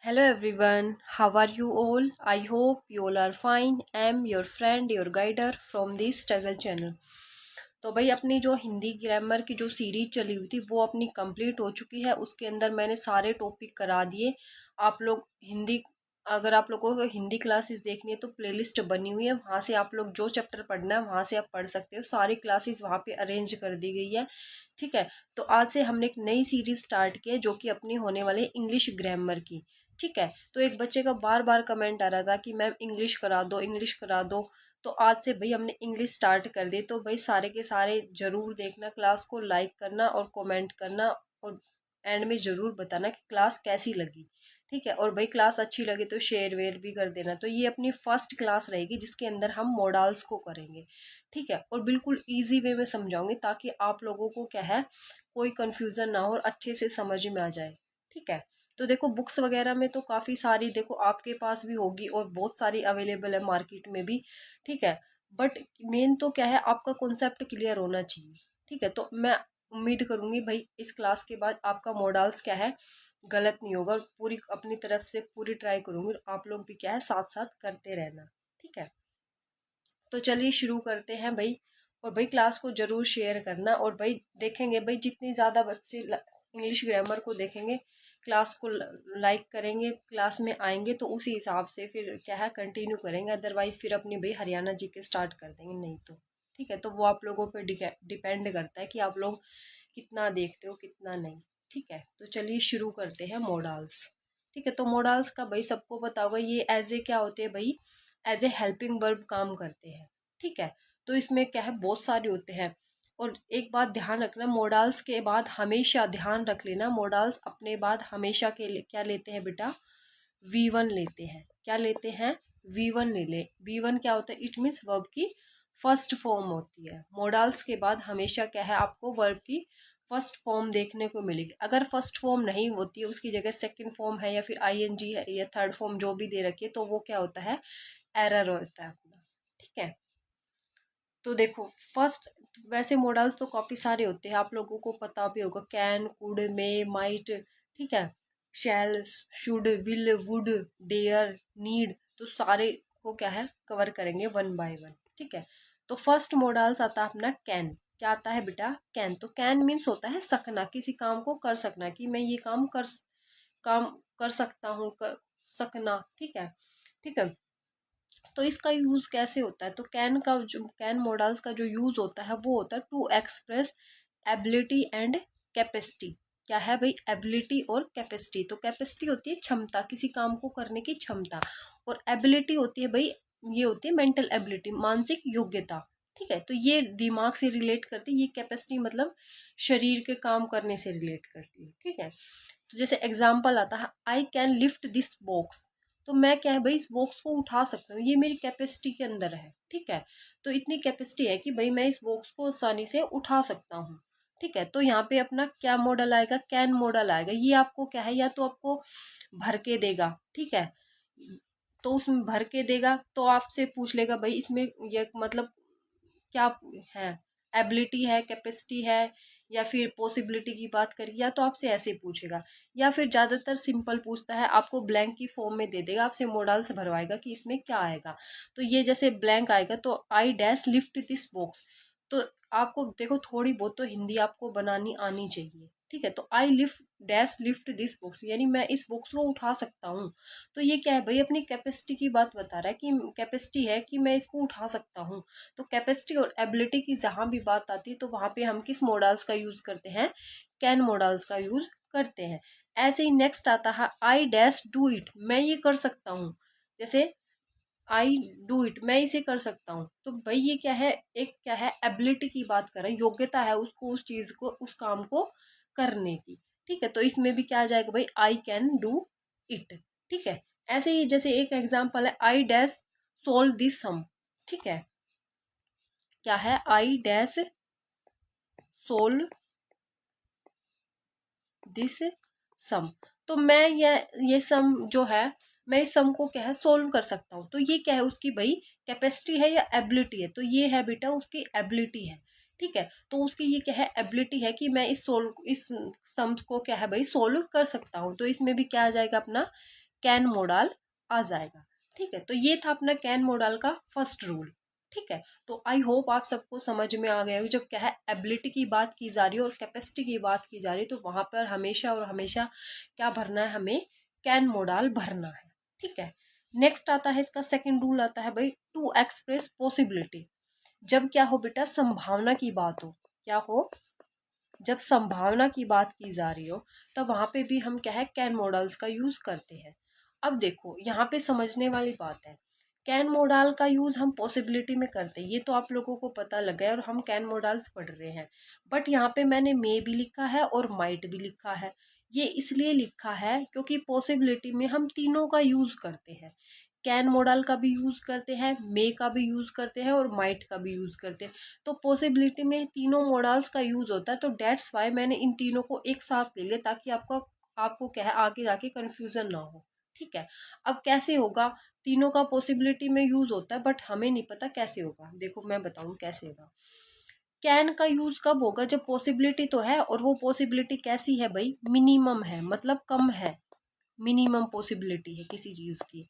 Hello everyone, how are you all? I hope you all are fine. I am your friend, your guider from the Struggle channel. तो भाई अपनी जो Hindi grammar की जो series चली हुई थी वो अपनी कंप्लीट हो चुकी है। उसके अंदर मैंने सारे टॉपिक करा दिए। आप लोग हिंदी अगर आप लोगों को हिंदी क्लासेस देखनी है तो प्लेलिस्ट बनी हुई है, वहाँ से आप लोग जो चैप्टर पढ़ना है वहाँ से आप पढ़ सकते हो। सारी क्लासेस वहाँ पे अरेंज कर दी गई है। ठीक है, तो आज से हमने एक नई सीरीज स्टार्ट की है जो कि अपनी होने वाली है इंग्लिश ग्रामर की। ठीक है, तो एक बच्चे का बार बार कमेंट आ रहा था कि मैम इंग्लिश करा दो, इंग्लिश करा दो। तो आज से भाई हमने इंग्लिश स्टार्ट कर दी। तो भाई सारे के सारे जरूर देखना, क्लास को लाइक करना और कमेंट करना, और एंड में ज़रूर बताना कि क्लास कैसी लगी। ठीक है, और भाई क्लास अच्छी लगी तो शेयर वेयर भी कर देना। तो ये अपनी फर्स्ट क्लास रहेगी जिसके अंदर हम मॉडल्स को करेंगे। ठीक है, और बिल्कुल ईजी वे में समझाऊंगी ताकि आप लोगों को क्या है कोई कन्फ्यूज़न ना हो और अच्छे से समझ में आ जाए। ठीक है, तो देखो बुक्स वगैरह में तो काफ़ी सारी देखो आपके पास भी होगी और बहुत सारी अवेलेबल है मार्केट में भी। ठीक है, बट मेन तो क्या है आपका कॉन्सेप्ट क्लियर होना चाहिए। ठीक है, तो मैं उम्मीद करूंगी भाई इस क्लास के बाद आपका मॉडल्स क्या है गलत नहीं होगा, और पूरी अपनी तरफ से पूरी ट्राई करूंगी और आप लोग भी क्या है साथ साथ करते रहना। ठीक है, तो चलिए शुरू करते हैं भाई। और भाई क्लास को जरूर शेयर करना, और भाई देखेंगे भाई जितनी ज़्यादा बच्चे इंग्लिश ग्रामर को देखेंगे, क्लास को लाइक करेंगे, क्लास में आएंगे तो उसी हिसाब से फिर क्या है कंटिन्यू करेंगे। अदरवाइज फिर अपनी भाई हरियाणा जी के स्टार्ट कर देंगे नहीं तो। ठीक है, तो वो आप लोगों पर डिपेंड करता है कि आप लोग कितना देखते हो कितना नहीं। ठीक है, तो चलिए शुरू करते हैं मॉडल्स। ठीक है, तो मॉडल्स का भाई सबको पता होगा ये एज ए क्या होते हैं भाई, एज ए हेल्पिंग वर्ब काम करते हैं। ठीक है, तो इसमें क्या है बहुत सारे होते हैं। और एक बात ध्यान रखना, मॉडल्स के बाद हमेशा ध्यान रख लेना, मॉडल्स अपने बाद हमेशा के लिए क्या लेते हैं बेटा, V1 लेते हैं। क्या लेते हैं, V1 ले ले। V1 क्या होता है, इट मीन्स वर्ब की फर्स्ट फॉर्म होती है। मॉडल्स के बाद हमेशा क्या है आपको वर्ब की फर्स्ट फॉर्म देखने को मिलेगी। अगर फर्स्ट फॉर्म नहीं होती है उसकी जगह सेकंड फॉर्म है या फिर ING है या थर्ड फॉर्म जो भी दे रखी है तो वो क्या होता है, एरर होता है अपना। ठीक है, तो देखो फर्स्ट, वैसे मॉडल्स तो काफ़ी सारे होते हैं, आप लोगों को पता भी होगा, कैन, कुड, मे, माइट। ठीक है, shall, should, will, would, dare, need. तो सारे को क्या है कवर करेंगे वन बाय वन। ठीक है, तो फर्स्ट मॉडल्स आता है अपना कैन। क्या आता है बेटा, कैन। तो कैन मीन्स होता है सकना, किसी काम को कर सकना, कि मैं ये काम कर सकता हूँ, कर सकना। ठीक है, ठीक है, तो इसका यूज कैसे होता है, तो कैन का जो कैन मॉडल्स का जो यूज होता है वो होता है to express ability and capacity. क्या है भाई, एबिलिटी और कैपेसिटी। तो कैपेसिटी होती है क्षमता, किसी काम को करने की क्षमता, और एबिलिटी होती है भाई, ये होती है मेंटल एबिलिटी, मानसिक योग्यता। ठीक है, तो ये दिमाग से रिलेट करती है, ये कैपेसिटी मतलब शरीर के काम करने से रिलेट करती है। ठीक है, तो जैसे एग्जाम्पल आता है, I can lift this box. तो मैं क्या है भाई इस बॉक्स को उठा सकता हूँ, ये मेरी कैपेसिटी के अंदर है। ठीक है, तो इतनी कैपेसिटी है कि भाई मैं इस बॉक्स को आसानी से उठा सकता हूँ। ठीक है, तो यहाँ पे अपना क्या मॉडल आएगा, कैन मॉडल आएगा। ये आपको क्या है, या तो आपको भर के देगा। ठीक है, तो उसमें भर के देगा तो आपसे पूछ लेगा भाई इसमें ये मतलब क्या है, एबिलिटी है, कैपेसिटी है, या फिर पॉसिबिलिटी की बात करिए, या तो आपसे ऐसे पूछेगा, या फिर ज़्यादातर सिंपल पूछता है, आपको ब्लैंक की फॉर्म में दे देगा, आपसे मॉडल से भरवाएगा कि इसमें क्या आएगा। तो ये जैसे ब्लैंक आएगा तो I dash lift this box. तो आपको देखो थोड़ी बहुत तो हिंदी आपको बनानी आनी चाहिए। ठीक है, तो I lift dash lift this box, यानी मैं इस बॉक्स को उठा सकता हूँ। तो ये क्या है भाई, अपनी कैपेसिटी की बात बता रहा है कि कैपेसिटी है कि मैं इसको उठा सकता हूँ। तो कैपेसिटी और एबिलिटी की जहाँ भी बात आती है तो वहाँ पे हम किस मॉडल्स का यूज करते हैं, कैन मॉडल्स का यूज करते हैं। ऐसे ही नेक्स्ट आता है, आई डैश डू इट, मैं ये कर सकता हूँ। जैसे आई डू इट, मैं इसे कर सकता हूँ। तो भाई ये क्या है, एक क्या है एबिलिटी की बात कर रहे हैं, योग्यता है उसको उस चीज को उस काम को करने की। ठीक है, तो इसमें भी क्या आ जाएगा भाई, आई कैन डू इट। ठीक है, ऐसे ही जैसे एक एग्जांपल है, आई डैश सोल्व दिस सम। ठीक है, क्या है, आई डैश सोल्व दिस सम। तो मैं ये सम जो है, मैं इस सम को क्या है सोल्व कर सकता हूँ। तो ये क्या है उसकी भाई कैपेसिटी है या एबिलिटी है, तो ये है बेटा उसकी एबिलिटी है। ठीक है, तो उसकी ये क्या है एबिलिटी है कि मैं इस सम्स को क्या है भाई सोल्व कर सकता हूँ। तो इसमें भी क्या आ जाएगा अपना कैन मोडाल आ जाएगा। ठीक है, तो ये था अपना कैन मोडाल का फर्स्ट रूल। ठीक है, तो आई होप आप सबको समझ में आ गया हो। जब क्या है एबिलिटी की बात की जा रही है और कैपेसिटी की बात की जा रही है, तो वहां पर हमेशा और हमेशा क्या भरना है, हमें कैन मोडाल भरना है। ठीक है, नेक्स्ट आता है इसका सेकंड रूल आता है भाई टू एक्सप्रेस पॉसिबिलिटी। जब क्या हो बेटा संभावना की बात हो, क्या हो, जब संभावना की बात की जा रही हो तब वहां पे भी हम क्या है कैन मॉडल्स का यूज करते हैं। अब देखो यहाँ पे समझने वाली बात है, कैन मॉडल का यूज हम पॉसिबिलिटी में करते हैं, ये तो आप लोगों को पता लगा है और हम कैन मॉडल्स पढ़ रहे हैं। बट यहाँ पे मैंने मे भी लिखा है और माइट भी लिखा है। ये इसलिए लिखा है क्योंकि पॉसिबिलिटी में हम तीनों का यूज करते हैं। कैन मॉडल का भी यूज करते हैं, मे का भी यूज करते हैं और माइट का भी यूज करते हैं। तो पॉसिबिलिटी में तीनों मॉडल्स का यूज होता है, तो डेट्स वाई मैंने इन तीनों को एक साथ ले लिया ताकि आपको क्या है आगे जाके कंफ्यूजन ना हो। ठीक है, अब कैसे होगा, तीनों का पॉसिबिलिटी में यूज होता है बट हमें नहीं पता कैसे होगा। देखो मैं बताऊं कैसे होगा। कैन का यूज कब होगा, जब पॉसिबिलिटी तो है और वो पॉसिबिलिटी कैसी है भाई, मिनिमम है, मतलब कम है, मिनिमम पॉसिबिलिटी है किसी चीज की।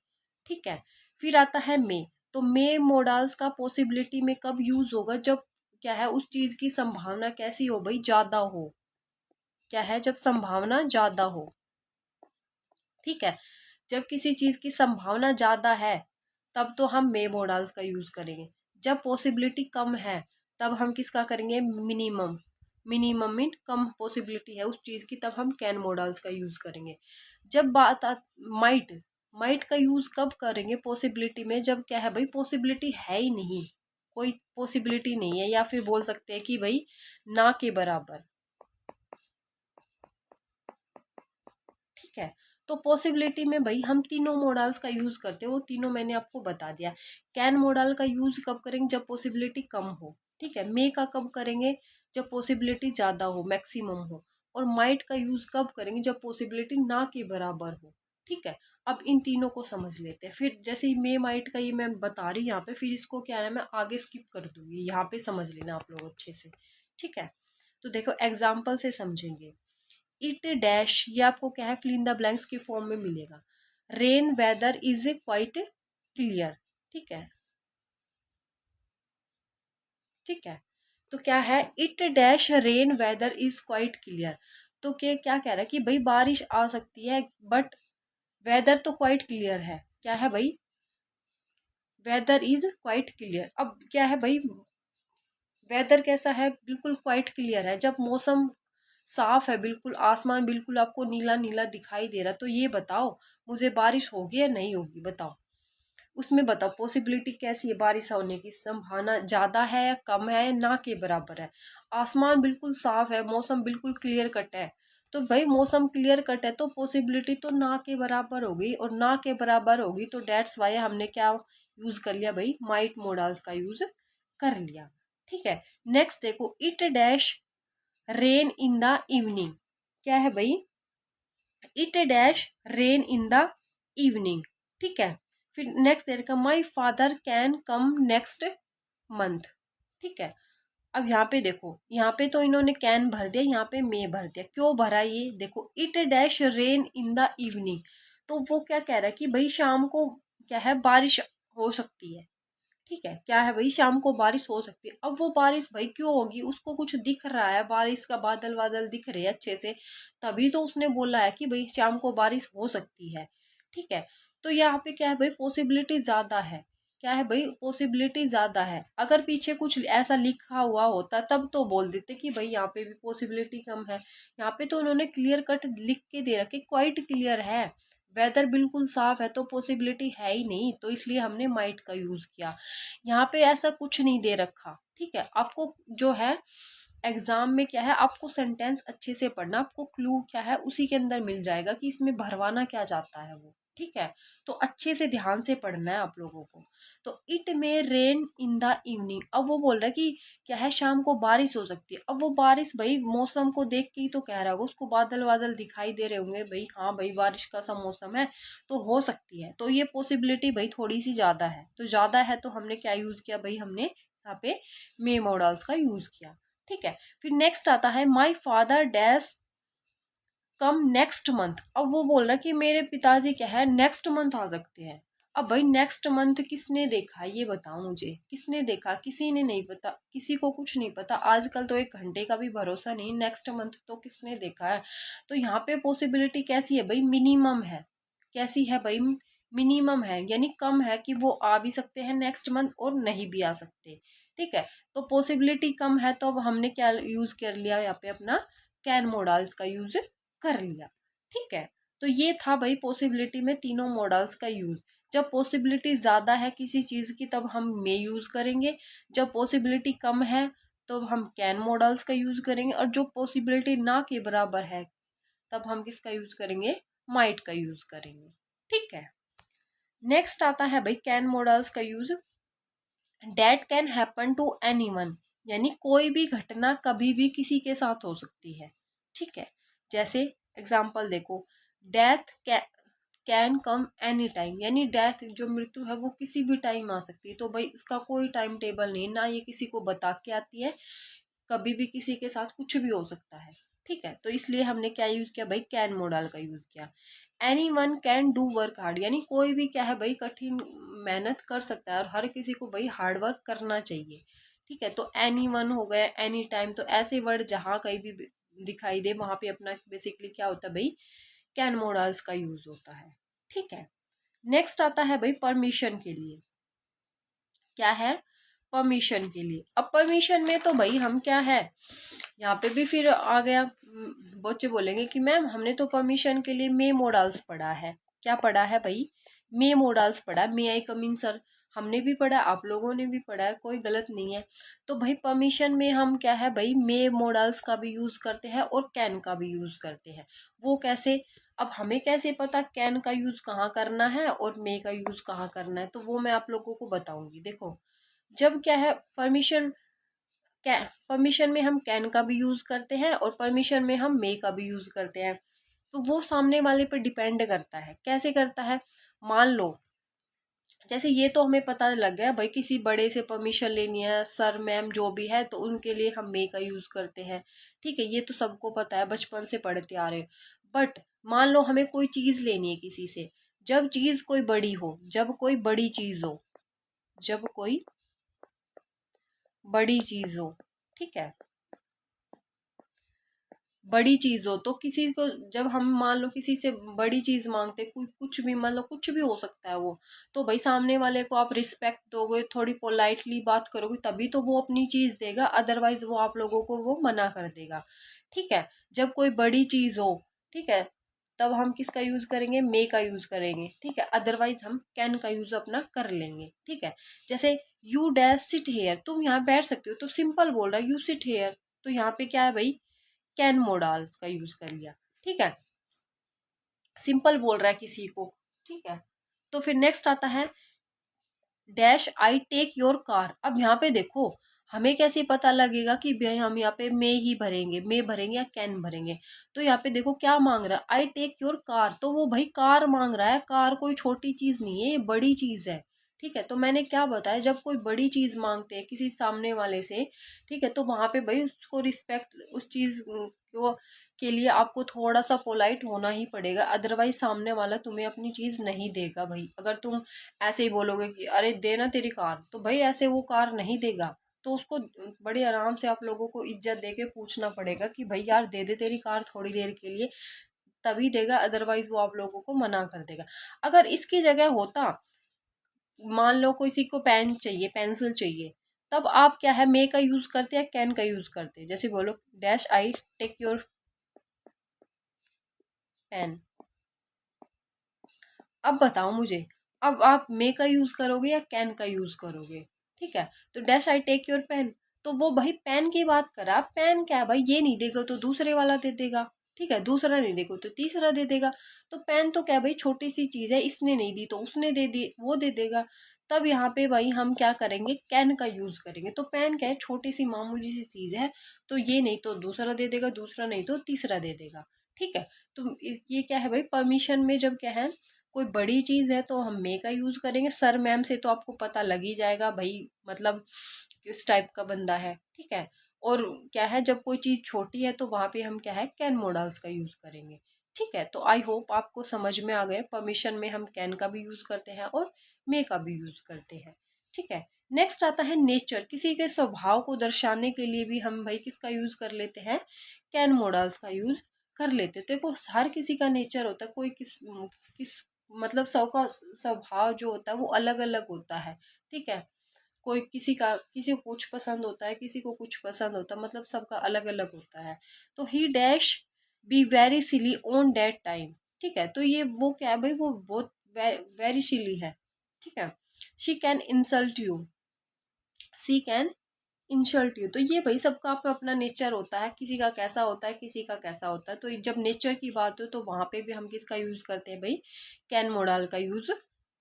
ठीक है, फिर आता है मे। तो मे मॉडल्स का पॉसिबिलिटी में कब यूज होगा, जब क्या है उस चीज की संभावना कैसी हो भाई, ज्यादा हो। क्या है, जब संभावना ज्यादा हो। ठीक है, जब किसी चीज की संभावना ज्यादा है तब तो हम मे मॉडल्स का यूज करेंगे। जब पॉसिबिलिटी कम है तब हम किसका करेंगे, मिनिमम। मिनिमम मीन कम पॉसिबिलिटी है उस चीज की, तब हम कैन मॉडल्स का यूज करेंगे। जब बात माइट, माइट का यूज कब करेंगे पॉसिबिलिटी में, जब क्या है भाई पॉसिबिलिटी है ही नहीं, कोई पॉसिबिलिटी नहीं है, या फिर बोल सकते हैं कि भाई ना के बराबर। ठीक है, तो पॉसिबिलिटी में भाई हम तीनों मॉडल्स का यूज करते हैं, वो तीनों मैंने आपको बता दिया। कैन मॉडल का यूज कब करेंगे, जब पॉसिबिलिटी कम हो। ठीक है, मे का कब करेंगे, जब पॉसिबिलिटी ज्यादा हो, मैक्सिमम हो। और माइट का यूज कब करेंगे, जब पॉसिबिलिटी ना के बराबर हो। ठीक है, अब इन तीनों को समझ लेते हैं। फिर जैसे ही मे माइट का ये मैं बता रही हूँ यहाँ पे, फिर इसको क्या है मैं आगे स्किप कर दूंगी, यहाँ पे समझ लेना आप लोग अच्छे से। ठीक है, तो देखो एग्जाम्पल से समझेंगे। इट डैश, ये आपको क्या है फिल इन द ब्लैंक्स के फॉर्म में मिलेगा। Rain weather is quite clear. ठीक है, ठीक है, तो क्या है it dash rain weather is quite clear. तो क्या क्या कह रहा है कि भाई बारिश आ सकती है बट वेदर तो क्वाइट क्लियर है। क्या है भाई, वेदर इज क्वाइट क्लियर। अब क्या है भाई, वेदर कैसा है, बिल्कुल क्वाइट क्लियर है, जब मौसम साफ है, बिल्कुल आसमान बिल्कुल आपको नीला नीला दिखाई दे रहा, तो ये बताओ मुझे बारिश होगी या नहीं होगी, बताओ। उसमें बताओ पॉसिबिलिटी कैसी है, बारिश होने की संभावना ज्यादा है या कम है, ना के बराबर है। आसमान बिल्कुल साफ है, मौसम बिल्कुल क्लियर कट है, तो भाई मौसम क्लियर कट है तो पॉसिबिलिटी तो ना के बराबर होगी, और ना के बराबर होगी तो डेट्स वाई हमने क्या यूज कर लिया भाई, माइट मॉडल्स का यूज कर लिया। ठीक है, नेक्स्ट देखो it dash rain in the evening. क्या है भाई, it dash rain in the evening. ठीक है, फिर नेक्स्ट देर का my father can come next month. ठीक है, अब यहाँ पे देखो, यहाँ पे तो इन्होंने कैन भर दिया, यहाँ पे मे भर दिया, क्यों भरा ये देखो, it dash rain in the evening. तो वो क्या कह रहा है कि भाई शाम को क्या है बारिश हो सकती है। ठीक है, क्या है भाई शाम को बारिश हो सकती है। अब वो बारिश भाई क्यों होगी, उसको कुछ दिख रहा है, बारिश का बादल बादल दिख रहे हैं अच्छे से, तभी तो उसने बोला है कि भाई शाम को बारिश हो सकती है। ठीक है, तो यहाँ पे क्या है भाई पॉसिबिलिटी ज्यादा है। क्या है भाई, पॉसिबिलिटी ज्यादा है। अगर पीछे कुछ ऐसा लिखा हुआ होता तब तो बोल देते कि भाई यहाँ पे भी पॉसिबिलिटी कम है। यहाँ पे तो उन्होंने क्लियर कट लिख के दे रखे, क्वाइट क्लियर है, वेदर बिल्कुल साफ है, तो पॉसिबिलिटी है ही नहीं, तो इसलिए हमने माइट का यूज किया। यहाँ पे ऐसा कुछ नहीं दे रखा। ठीक है, आपको जो है एग्जाम में क्या है, आपको सेंटेंस अच्छे से पढ़ना, आपको क्लू क्या है उसी के अंदर मिल जाएगा कि इसमें भरवाना क्या जाता है वो। ठीक है, तो अच्छे से ध्यान से पढ़ना है आप लोगों को। तो इट में रेन इन द इवनिंग, अब वो बोल रहा है कि क्या है शाम को बारिश हो सकती है। अब वो बारिश भाई मौसम को देख के ही तो कह रहा होगा, उसको बादल बादल दिखाई दे रहे होंगे भाई, हाँ भाई बारिश का सा मौसम है तो हो सकती है, तो ये पॉसिबिलिटी भाई थोड़ी सी ज्यादा है। तो ज्यादा है तो हमने क्या यूज किया भाई, हमने यहाँ पे मे मॉडल्स का यूज किया। ठीक है, फिर नेक्स्ट आता है my father dash come next month. अब वो बोल रहा कि मेरे पिताजी क्या है नेक्स्ट मंथ आ सकते हैं। अब भाई नेक्स्ट मंथ किसने देखा ये बताओ मुझे, किसने देखा? किसी ने नहीं पता, किसी को कुछ नहीं पता। आजकल तो 1 घंटे का भी भरोसा नहीं, नेक्स्ट मंथ तो किसने देखा है? तो यहाँ पे पॉसिबिलिटी कैसी है भाई? मिनिमम है। कैसी है भाई? मिनिमम है, यानी कम है कि वो आ भी सकते हैं नेक्स्ट मंथ और नहीं भी आ सकते। ठीक है, तो पॉसिबिलिटी कम है, तो अब हमने क्या यूज कर लिया यहाँ पे? अपना कैन मोडाल्स का यूज कर लिया। ठीक है, तो ये था भाई पॉसिबिलिटी में तीनों मॉडल्स का यूज। जब पॉसिबिलिटी ज्यादा है किसी चीज की तब हम मे यूज करेंगे, जब पॉसिबिलिटी कम है तो हम कैन मॉडल्स का यूज करेंगे, और जो पॉसिबिलिटी ना के बराबर है तब हम किसका यूज करेंगे? माइट का यूज करेंगे। ठीक है, नेक्स्ट आता है भाई कैन मॉडल्स का use. That can happen to anyone, यानी कोई भी घटना कभी भी किसी के साथ हो सकती है। ठीक है, जैसे एग्जाम्पल देखो, death can come any time, यानी डेथ जो मृत्यु है वो किसी भी टाइम आ सकती है। तो भाई इसका कोई टाइम टेबल नहीं, ना ये किसी को बता के आती है, कभी भी किसी के साथ कुछ भी हो सकता है। ठीक है, तो इसलिए हमने क्या यूज किया भाई? कैन मॉडल का यूज किया। Any one can do work hard, यानी कोई भी क्या है भाई कठिन मेहनत कर सकता है, और हर किसी को भाई हार्ड वर्क करना चाहिए। ठीक है, तो एनी वन हो गया, एनी टाइम, तो ऐसे वर्ड जहाँ कहीं भी दिखाई दे वहां पे अपना बेसिकली क्या होता है भाई? कैन मॉडल्स का यूज होता है। ठीक है, नेक्स्ट आता है भाई परमिशन के लिए। क्या है? परमिशन के लिए। अब परमिशन में तो भाई हम क्या है, यहाँ पे भी फिर आ गया, बच्चे बोलेंगे कि मैम हमने तो परमिशन के लिए मे मोडाल्स पढ़ा है। क्या पढ़ा है भाई? मे मोडाल्स पढ़ा। मे आई कम इन सर, हमने भी पढ़ा, आप लोगों ने भी पढ़ा है, कोई गलत नहीं है। तो भाई परमिशन में हम क्या है भाई? मे मोडाल्स का भी यूज करते हैं और कैन का भी यूज करते हैं। वो कैसे? अब हमें कैसे पता कैन का यूज कहाँ करना है और मे का यूज कहाँ करना है? तो वो मैं आप लोगों को बताऊंगी। देखो, जब क्या है परमिशन, परमिशन में हम कैन का भी यूज करते हैं और परमिशन में हम मे का भी यूज करते हैं। तो वो सामने वाले पर डिपेंड करता है। कैसे करता है? मान लो जैसे ये तो हमें पता लग गया भाई, किसी बड़े से परमिशन लेनी है, सर मैम जो भी है, तो उनके लिए हम मे का यूज करते हैं। ठीक है, ये तो सबको पता है, बचपन से पढ़ते आ रहे हैं। बट मान लो हमें कोई चीज लेनी है किसी से, जब चीज कोई बड़ी हो, जब कोई बड़ी चीज हो, जब कोई बड़ी चीज हो, ठीक है, बड़ी चीज हो, तो किसी को जब हम मान लो किसी से बड़ी चीज मांगते, कुछ भी मान लो, कुछ भी हो सकता है वो, तो भाई सामने वाले को आप रिस्पेक्ट दोगे, थोड़ी पोलाइटली बात करोगे, तभी तो वो अपनी चीज देगा, अदरवाइज वो आप लोगों को वो मना कर देगा। ठीक है, जब कोई बड़ी चीज हो, ठीक है, तब हम किसका यूज करेंगे? मे का यूज करेंगे। ठीक है, अदरवाइज हम कैन का यूज अपना कर लेंगे। ठीक है, जैसे यू डैश सिट हेयर, तुम यहाँ बैठ सकते हो, तो सिंपल बोल रहा है यू सिट हेयर, तो यहाँ पे क्या है भाई? कैन मोडाल्स का यूज कर लिया। ठीक है, सिंपल बोल रहा है किसी को। ठीक है, तो फिर नेक्स्ट आता है dash I take your car. अब यहाँ पे देखो, हमें कैसे पता लगेगा कि भाई हम यहाँ पे मे ही भरेंगे, मे भरेंगे या कैन भरेंगे? तो यहाँ पे देखो क्या मांग रहा है? आई टेक योर कार, तो वो भाई कार मांग रहा है। कार कोई छोटी चीज नहीं है, ये बड़ी चीज है। ठीक है, तो मैंने क्या बताया, जब कोई बड़ी चीज मांगते हैं किसी सामने वाले से, ठीक है, तो वहां पे भाई उसको रिस्पेक्ट, उस चीज को के लिए आपको थोड़ा सा पोलाइट होना ही पड़ेगा, अदरवाइज सामने वाला तुम्हें अपनी चीज नहीं देगा भाई। अगर तुम ऐसे ही बोलोगे कि अरे देना तेरी कार, तो भाई ऐसे वो कार नहीं देगा। तो उसको बड़े आराम से आप लोगों को इज्जत दे के पूछना पड़ेगा कि भाई यार दे दे तेरी कार थोड़ी देर के लिए, तभी देगा, अदरवाइज वो आप लोगों को मना कर देगा। अगर इसकी जगह होता, मान लो किसी को पेन चाहिए, पेंसिल चाहिए, तब आप क्या है, मे का यूज करते हैं, कैन का यूज करते हैं? जैसे बोलो dash I take your pen. अब बताओ मुझे, अब आप मे का यूज करोगे या कैन का यूज करोगे? ठीक है, तो dash I take your pen, तो वो भाई पेन की बात करा। पेन क्या है भाई? ये नहीं देगा तो दूसरे वाला दे देगा। ठीक है, दूसरा नहीं देगा तो तीसरा दे देगा। तो पेन तो क्या है भाई? छोटी सी चीज है, इसने नहीं दी तो उसने दे दी, वो दे देगा। तब यहाँ पे भाई हम क्या करेंगे? कैन का यूज करेंगे। तो पेन क्या है? छोटी सी मामूली सी चीज है, तो ये नहीं तो दूसरा दे देगा, दूसरा नहीं तो तीसरा दे देगा। ठीक है, तो ये क्या है भाई? परमिशन में जब क्या है, कोई बड़ी चीज है तो हम मे का यूज करेंगे। सर मैम से तो आपको पता लग ही जाएगा भाई, मतलब किस टाइप का बंदा है। ठीक है, और क्या है, जब कोई चीज़ छोटी है तो वहाँ पे हम क्या है, कैन मॉडल्स का यूज़ करेंगे। ठीक है, तो आई होप आपको समझ में आ गए। परमिशन में हम कैन का भी यूज़ करते हैं और मे का भी यूज़ करते हैं। ठीक है, नेक्स्ट आता है नेचर। किसी के स्वभाव को दर्शाने के लिए भी हम भाई किसका यूज़ कर लेते हैं, कैन मॉडल्स का यूज़ कर लेते। तो देखो हर किसी का नेचर होता है, कोई किस मतलब सबका स्वभाव जो होता है वो अलग अलग होता है। ठीक है, कोई किसी को कुछ पसंद होता है, किसी को कुछ पसंद होता है, मतलब सबका अलग अलग होता है। तो ही dash be very silly on that time. ठीक है, तो ये वो क्या है भाई, वो बहुत वेरी सिली है। ठीक है, she can insult you, she can insult you. तो ये भाई सबका अपना अपना नेचर होता है, किसी का कैसा होता है, किसी का कैसा होता है। तो जब नेचर की बात हो तो वहां पे भी हम किसका यूज करते हैं भाई, कैन मोडाल का यूज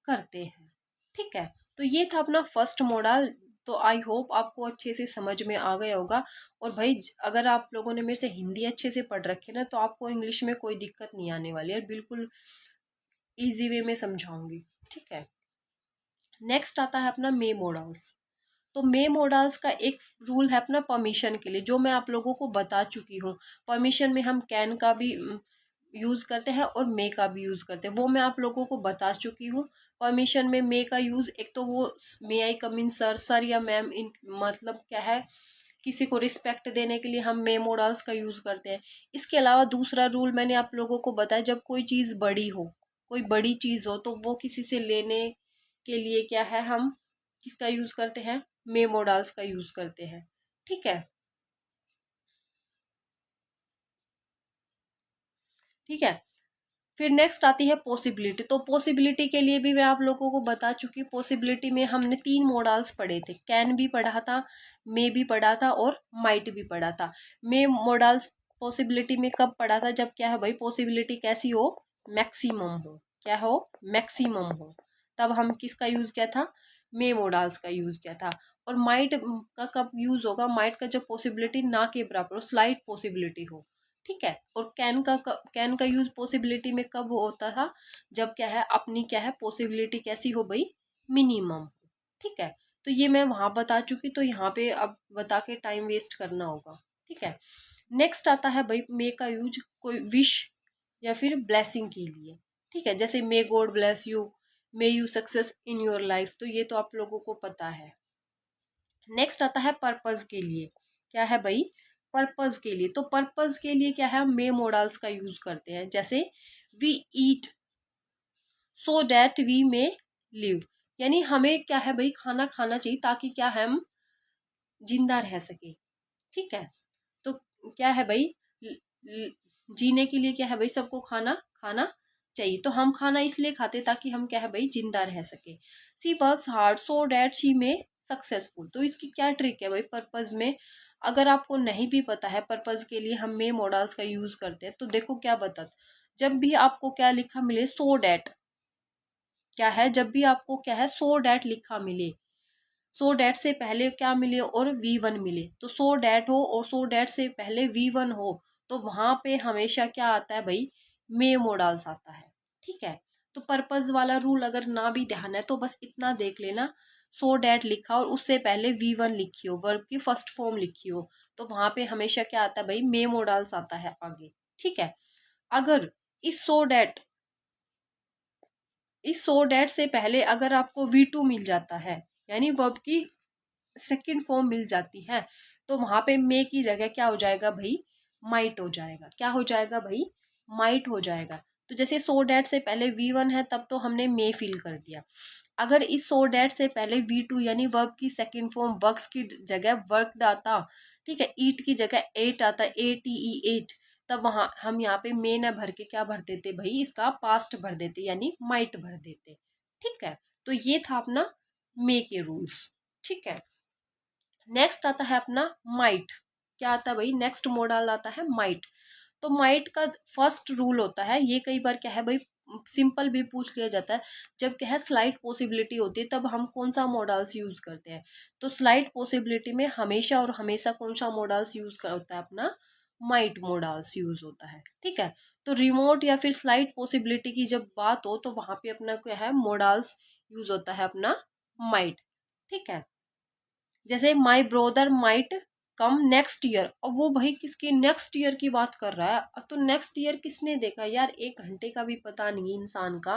करते हैं। ठीक है, तो ये था अपना फर्स्ट मोडाल। तो आई होप आपको अच्छे से समझ में आ गया होगा। और भाई अगर आप लोगों ने मेरे से हिंदी अच्छे से पढ़ रखे ना, तो आपको इंग्लिश में कोई दिक्कत नहीं आने वाली है, बिल्कुल इजी वे में समझाऊंगी। ठीक है, नेक्स्ट आता है अपना मे मोडल्स। तो मे मॉडल्स का एक रूल है अपना परमिशन के लिए, जो मैं आप लोगों को बता चुकी हूँ। परमिशन में हम कैन का भी यूज करते हैं और मे का भी यूज करते हैं, वो मैं आप लोगों को बता चुकी हूँ। परमिशन में मे का यूज, एक तो वो मे आई कम इन सर, सर या मैम, इन मतलब क्या है, किसी को रिस्पेक्ट देने के लिए हम मे मॉडल्स का यूज करते हैं। इसके अलावा दूसरा रूल मैंने आप लोगों को बताया, जब कोई चीज बड़ी हो, कोई बड़ी चीज हो, तो वो किसी से लेने के लिए क्या है, हम किसका यूज करते हैं, मे मॉडल्स का यूज करते हैं। ठीक है, ठीक है। फिर नेक्स्ट आती है पॉसिबिलिटी। तो पॉसिबिलिटी के लिए भी मैं आप लोगों को बता चुकी हूँ। पॉसिबिलिटी में हमने 3 मॉडल्स पढ़े थे, कैन भी पढ़ा था, मे भी पढ़ा था और माइट भी पढ़ा था। मे मॉडल्स पॉसिबिलिटी में कब पढ़ा था, जब क्या है भाई, पॉसिबिलिटी कैसी हो, मैक्सिमम हो, क्या हो, मैक्सिमम हो, तब हम किसका यूज किया था, मे मॉडल्स का यूज किया था। और माइट का कब यूज होगा, माइट का जब पॉसिबिलिटी ना के बराबर हो, स्लाइट पॉसिबिलिटी हो। ठीक है, और कैन का यूज पॉसिबिलिटी में कब होता था, जब क्या है, अपनी क्या है, पॉसिबिलिटी कैसी हो भाई, मिनिमम। ठीक है, तो ये मैं वहां बता चुकी, तो यहाँ पे अब बता के टाइम वेस्ट करना होगा। ठीक है, नेक्स्ट आता है भाई मे का यूज कोई विश या फिर ब्लेसिंग के लिए। ठीक है, जैसे may God bless you, may you success in your life, तो ये तो आप लोगों को पता है। नेक्स्ट आता है पर्पज के लिए। क्या है भाई, पर्पज के लिए। तो पर्पज के लिए क्या है, हम मे मॉडल्स का यूज करते हैं। जैसे we eat so that we may live, यानी हमें क्या है भाई, खाना खाना चाहिए ताकि क्या है, हम जिंदा रह सके। ठीक है, तो क्या है भाई, जीने के लिए क्या है भाई, सबको खाना खाना चाहिए। तो हम खाना इसलिए खाते ताकि हम क्या है भाई, जिंदा रह सके। She works hard so that she may successful. तो इसकी क्या ट्रिक है भाई, पर्पज में अगर आपको नहीं भी पता है, पर्पज के लिए हम मे मॉडल्स का यूज करते हैं। तो देखो क्या बता, जब भी आपको क्या लिखा मिले, सो डैट, क्या है, जब भी आपको क्या है, सो डैट लिखा मिले, सो डैट से पहले क्या मिले, और V1 मिले, तो सो डैट हो और सो डैट से पहले V1 हो, तो वहां पे हमेशा क्या आता है भाई, मे मॉडल्स आता है। ठीक है, तो पर्पज वाला रूल अगर ना भी ध्यान है तो बस इतना देख लेना, सो डैट लिखा और उससे पहले V1 लिखी हो, वर्ब की फर्स्ट फॉर्म लिखी हो, तो वहां पे हमेशा क्या आता है भाई, मे मॉडल्स आता है आगे। ठीक है, अगर इस सो डैट से पहले अगर आपको V2 मिल जाता है, यानी वर्ब की सेकंड फॉर्म मिल जाती है, तो वहां पे मे की जगह क्या हो जाएगा भाई, माइट हो जाएगा। क्या हो जाएगा भाई, माइट हो जाएगा। तो जैसे सो डैट से पहले V1 है, तब तो हमने मे फिल कर दिया। अगर इस सो डैट से पहले V2 यानी वर्ब की सेकंड फॉर्म वर्क्स की जगह वर्कड आता, ठीक है, ईट की जगह एट आता, ATE 8, तब वहां हम यहाँ पे मे न भर के क्या भर देते भाई, इसका पास्ट भर देते, यानी माइट भर देते। ठीक है, तो ये था अपना मे के रूल्स। ठीक है, नेक्स्ट आता है अपना माइट। क्या आता है भाई, नेक्स्ट मॉडल आता है माइट। तो माइट का फर्स्ट रूल होता है, ये कई बार क्या है भाई, सिंपल भी पूछ लिया जाता है, जब क्या है स्लाइट पॉसिबिलिटी होती है, तब हम कौन सा मॉडल्स यूज करते हैं। तो स्लाइट पॉसिबिलिटी में हमेशा और हमेशा कौन सा मॉडल्स यूज होता है अपना, माइट मॉडल्स यूज होता है। ठीक है, तो रिमोट या फिर स्लाइट पॉसिबिलिटी की जब बात हो, तो वहां पे अपना क्या है, मॉडल्स यूज होता है अपना माइट। ठीक है, जैसे my brother might come next year. अब वो भाई किसकी नेक्स्ट ईयर की बात कर रहा है। अब तो नेक्स्ट ईयर किसने देखा यार, 1 घंटे का भी पता नहीं इंसान का,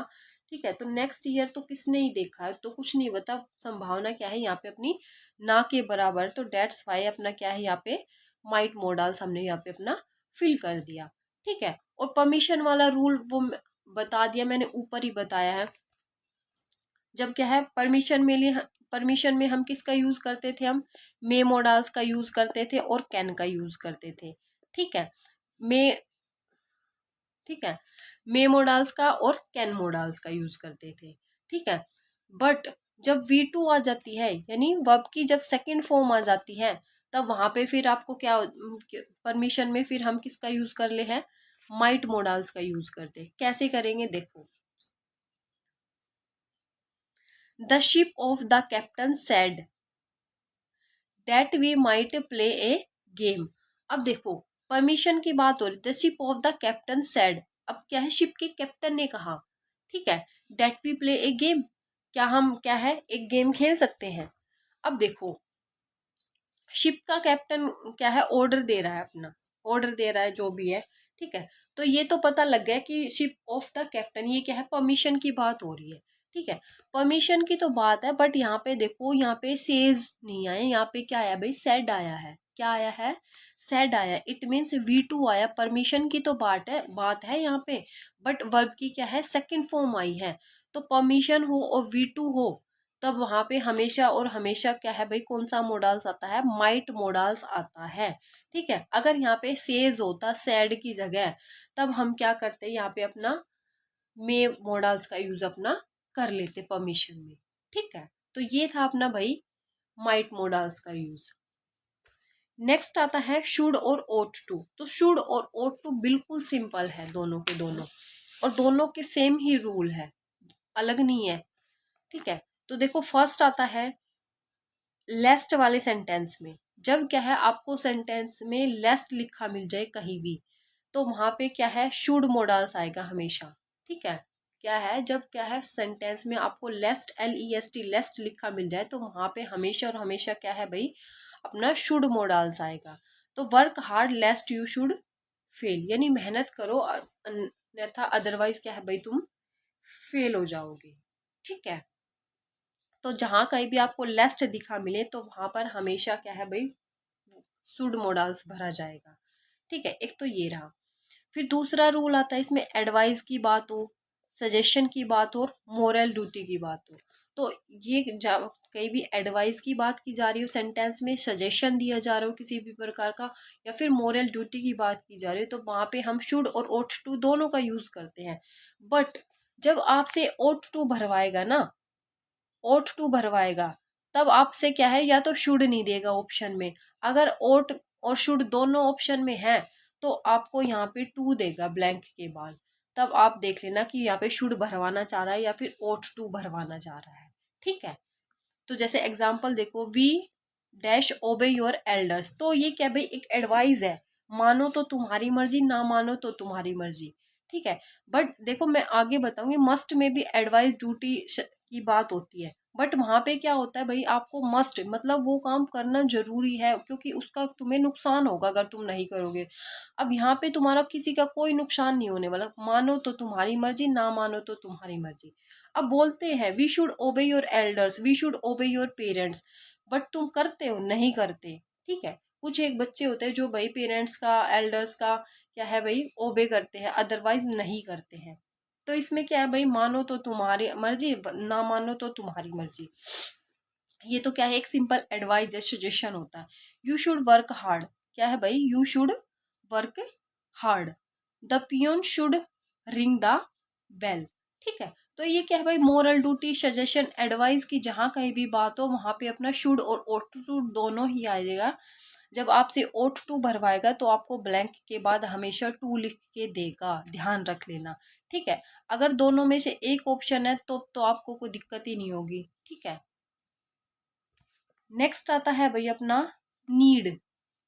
ठीक है। तो नेक्स्ट ईयर तो किसने ही देखा है, तो कुछ नहीं बता, संभावना क्या है यहाँ पे अपनी ना के बराबर। तो डेट्स वाई अपना क्या है यहाँ पे माइट मोडाल्स हमने यहाँ पे अपना फिल कर दिया, ठीक है। और परमिशन वाला रूल वो बता दिया मैंने, ऊपर ही बताया है। जब क्या है परमिशन में हम किसका यूज करते थे, हम मे मोडाल्स का यूज करते थे और कैन का यूज करते थे, ठीक है। मे ठीक है, मे मोडाल्स का और कैन मोडाल्स का यूज करते थे, ठीक है। बट जब V2 आ जाती है, यानी वर्ब की जब सेकंड फॉर्म आ जाती है, तब वहां पे फिर आपको क्या परमिशन में फिर हम किसका यूज कर ले हैं, माइट मोडाल्स का यूज करते। कैसे करेंगे देखो, the ship of the captain said that we might play a game. अब देखो परमिशन की बात हो रही, the ship of the captain said, अब क्या है, शिप के कैप्टन ने कहा, ठीक है, that we play a game, क्या हम क्या है एक गेम खेल सकते हैं। अब देखो शिप का कैप्टन क्या है, ऑर्डर दे रहा है, अपना ऑर्डर दे रहा है जो भी है, ठीक है। तो ये तो पता लग गया कि शिप ऑफ द कैप्टन, ये क्या है, परमिशन की बात हो रही है, ठीक है। परमिशन की तो बात है, बट यहाँ पे देखो, यहाँ पे सेज नहीं आया, यहाँ पे क्या आया भाई, सेड आया है। क्या आया है, सेड आया। इट मीन्स V2 आया। परमिशन की तो बात है यहाँ पे, बट वर्ब की क्या है, सेकंड फॉर्म आई है। तो परमिशन हो और V2 हो, तब वहां पे हमेशा और हमेशा क्या है भाई, कौन सा मोडाल्स आता है, माइट मोडाल्स आता है, ठीक है। अगर यहाँ पे सेज होता सैड की जगह, तब हम क्या करते, यहाँ पे अपना मे मोडाल्स का यूज अपना कर लेते परमिशन में, ठीक है। तो ये था अपना भाई माइट मोडाल्स का यूज। नेक्स्ट आता है शुड और ओट टू। तो शुड और ओट टू बिल्कुल सिंपल है, दोनों के दोनों, और दोनों के सेम ही रूल है, अलग नहीं है, ठीक है। तो देखो फर्स्ट आता है लेस्ट वाले सेंटेंस में। जब क्या है आपको सेंटेंस में लेस्ट लिखा मिल जाए कहीं भी, तो वहां पे क्या है शुड मोडाल्स आएगा हमेशा, ठीक है। क्या है, जब क्या है सेंटेंस में आपको लेस्ट LEST लेस्ट लिखा मिल जाए, तो वहां पे हमेशा और हमेशा क्या है भाई अपना शुड मोडाल्स आएगा। तो work hard लेस्ट you should fail, यानी मेहनत करो अन्यथा अदरवाइज क्या है भाई तुम फेल हो जाओगे, ठीक है। तो जहां कहीं भी आपको लेस्ट दिखा मिले, तो वहां पर हमेशा क्या है भाई शुड मोडाल्स भरा जाएगा, ठीक है। एक तो ये रहा। फिर दूसरा रूल आता है इसमें, एडवाइस की बात हो, सजेशन की बात हो और मोरल ड्यूटी की बात हो। तो ये कहीं भी एडवाइस की बात की जा रही हो सेंटेंस में, सजेशन दिया जा रहा हो किसी भी प्रकार का, या फिर मोरल ड्यूटी की बात की जा रही हो, तो वहां पे हम शुड और ought टू दोनों का यूज करते हैं। बट जब आपसे ought टू भरवाएगा ना, ought टू भरवाएगा, तब आपसे क्या है, या तो शुड नहीं देगा ऑप्शन में। अगर ought और शुड दोनों ऑप्शन में है, तो आपको यहाँ पे टू देगा ब्लैंक के बाद। तब आप देख लेना कि यहाँ पे शुड भरवाना चाह रहा है या फिर ought टू भरवाना चाह रहा है, ठीक है। तो जैसे एग्जाम्पल देखो, we dash obey your elders. तो ये क्या भाई एक एडवाइस है, मानो तो तुम्हारी मर्जी, ना मानो तो तुम्हारी मर्जी, ठीक है। बट देखो मैं आगे बताऊंगी, मस्ट में भी एडवाइस ड्यूटी की बात होती है, बट वहां पे क्या होता है भाई, आपको मस्ट मतलब वो काम करना जरूरी है, क्योंकि उसका तुम्हें नुकसान होगा अगर तुम नहीं करोगे। अब यहाँ पे तुम्हारा किसी का कोई नुकसान नहीं होने वाला, मानो तो तुम्हारी मर्जी, ना मानो तो तुम्हारी मर्जी। अब बोलते हैं we should obey your elders, we should obey your parents, but तुम करते हो, नहीं करते, ठीक है। कुछ एक बच्चे होते हैं जो भाई पेरेंट्स का एल्डर्स का क्या है भाई ओबे करते हैं, अदरवाइज नहीं करते हैं। तो इसमें क्या है भाई, मानो तो तुम्हारी मर्जी, ना मानो तो तुम्हारी मर्जी। ये तो क्या है एक सिंपल एडवाइस है, सजेशन होता है। यू शुड वर्क हार्ड, क्या है भाई, you should work hard. The peon should ring the bell, ठीक है। तो ये क्या है भाई मोरल ड्यूटी, सजेशन, एडवाइस की जहां कहीं भी बात हो, वहां पे अपना शुड और ought टू दोनों ही आएगा। जब आपसे ought टू भरवाएगा, तो आपको ब्लैंक के बाद हमेशा टू लिख के देगा, ध्यान रख लेना, ठीक है। अगर दोनों में से एक ऑप्शन है, तो आपको कोई दिक्कत ही नहीं होगी, ठीक है। नेक्स्ट आता है भाई अपना नीड।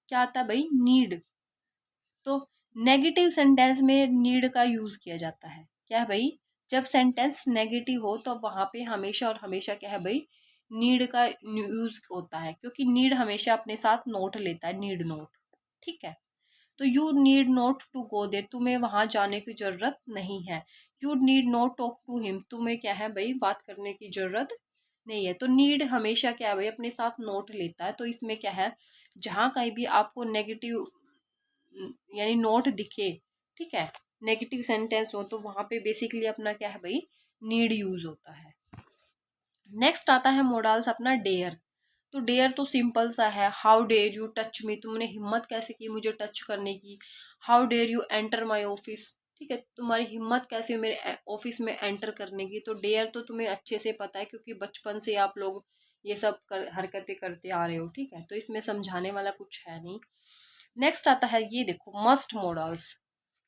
क्या आता है भाई, नीड। तो नेगेटिव सेंटेंस में नीड का यूज किया जाता है। क्या है भाई, जब सेंटेंस नेगेटिव हो, तो वहां पे हमेशा और हमेशा क्या है भाई नीड का यूज होता है, क्योंकि नीड हमेशा अपने साथ नोट लेता है, नीड नोट। ठीक है, तो you need not to go there, तुम्हें वहां जाने की जरूरत नहीं है। You need not talk to him, तुम्हें क्या है भाई बात करने की जरूरत नहीं है। तो नीड हमेशा क्या है भाई अपने साथ नोट लेता है। तो इसमें क्या है, जहां कहीं भी आपको नेगेटिव यानी नोट दिखे, ठीक है, नेगेटिव सेंटेंस हो, तो वहां पे बेसिकली अपना क्या है भाई नीड यूज होता है। नेक्स्ट आता है मोडाल्स अपना डेयर। तो डेयर तो सिंपल सा है, how dare you touch me, तुमने हिम्मत कैसे की मुझे टच करने की। How dare you enter my office, ठीक है, तुम्हारी हिम्मत कैसे हुई मेरे ऑफिस में एंटर करने की। तो डेयर तो तुम्हें अच्छे से पता है, क्योंकि बचपन से आप लोग ये सब हरकतें करते आ रहे हो, ठीक है, तो इसमें समझाने वाला कुछ है नहीं। नेक्स्ट आता है ये देखो मस्ट मॉडल्स।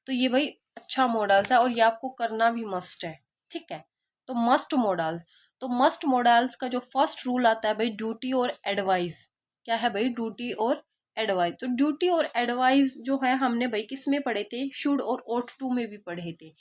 तो ये भाई अच्छा मॉडल्स है और ये आपको करना भी मस्ट है, ठीक है। तो मस्ट मॉडल्स, तो मस्ट मॉडल्स का जो फर्स्ट रूल आता है भाई ड्यूटी और एडवाइस। क्या है भाई ड्यूटी और एडवाइस। तो ड्यूटी और एडवाइस जो है हमने भाई किस में पढ़े थे, शुड और ought टू में भी पढ़े थे।